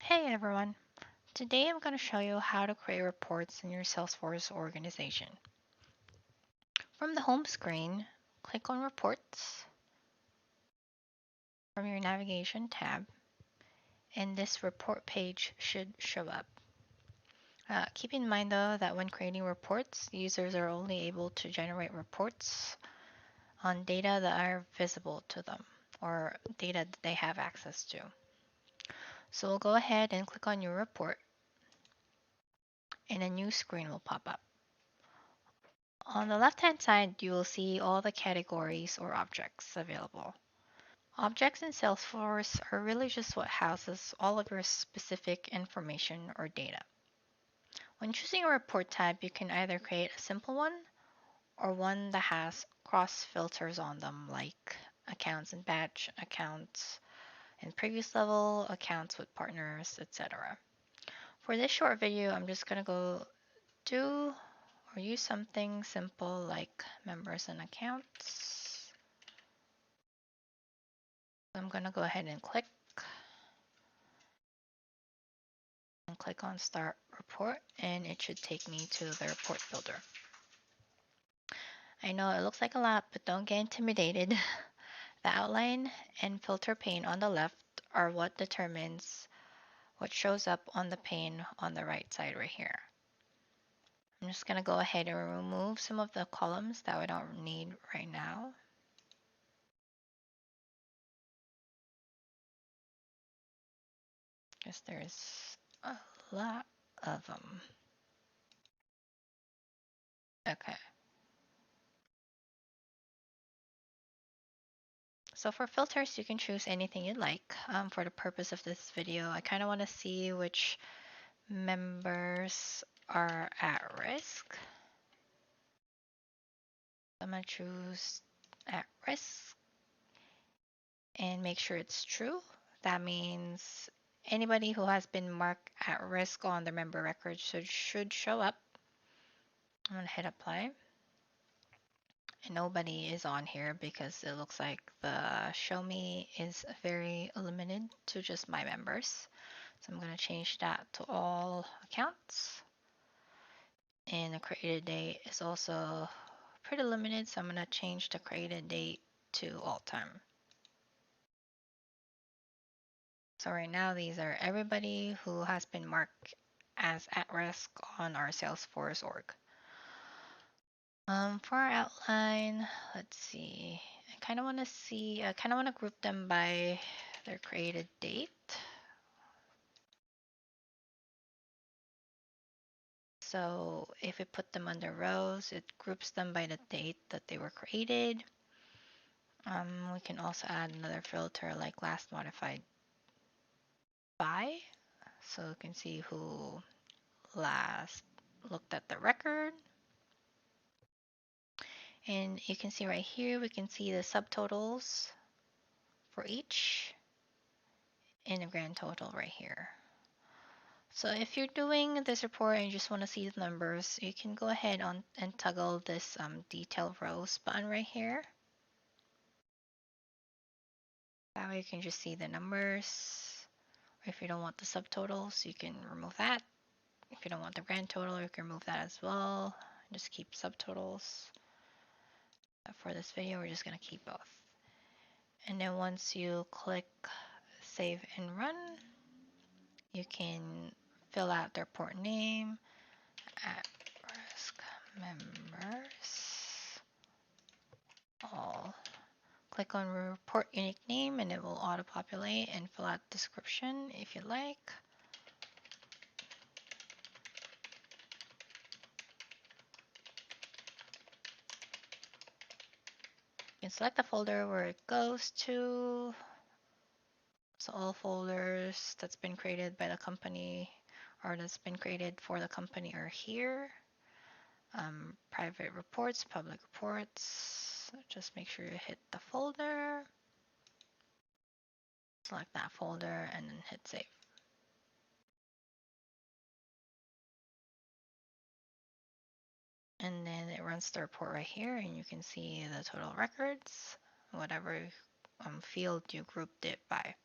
Hey everyone! Today I'm going to show you how to create reports in your Salesforce organization. From the home screen, click on Reports from your navigation tab, and this report page should show up. Keep in mind though that when creating reports, users are only able to generate reports on data that are visible to them or data that they have access to. So we'll go ahead and click on your report, and a new screen will pop up. On the left-hand side, you will see all the categories or objects available. Objects in Salesforce are really just what houses all of your specific information or data. When choosing a report type, you can either create a simple one or one that has cross filters on them, like accounts and batch, accounts in previous level, accounts with partners, etc. For this short video, I'm just going to go do or use something simple like members and accounts. I'm going to go ahead and click on Start Report, and it should take me to the report builder. I know it looks like a lot, but don't get intimidated. The outline and filter pane on the left are what determines what shows up on the pane on the right side right here. I'm just going to go ahead and remove some of the columns that we don't need right now. Because there's a lot of them. Okay. So for filters, you can choose anything you'd like. For the purpose of this video, I kind of want to see which members are at risk. I'm going to choose at risk and make sure it's true. That means anybody who has been marked at risk on the member record should show up. I'm going to hit apply. And nobody is on here because it looks like the show me is very limited to just my members. So I'm going to change that to all accounts. And the created date is also pretty limited, so I'm going to change the created date to all time. So right now these are everybody who has been marked as at risk on our Salesforce org. For our outline, let's see. I kind of want to group them by their created date. So if we put them under rows, it groups them by the date that they were created. We can also add another filter like last modified by, so you can see who last looked at the record. And you can see right here, we can see the subtotals for each and the grand total right here. So if you're doing this report and you just want to see the numbers, you can go ahead and toggle this detail rows button right here. That way you can just see the numbers. Or if you don't want the subtotals, you can remove that. If you don't want the grand total, you can remove that as well. Just keep subtotals. For this video, we're just going to keep both. And then once you click save and run, you can fill out the report name, at risk members, all. Click on report unique name and it will auto-populate, and fill out description if you like. You can select the folder where it goes to. So all folders that's been created by the company or that's been created for the company are here. Private reports, public reports. Just make sure you hit the folder. Select that folder and then hit save. And then it runs the report right here, and you can see the total records, whatever field you grouped it by.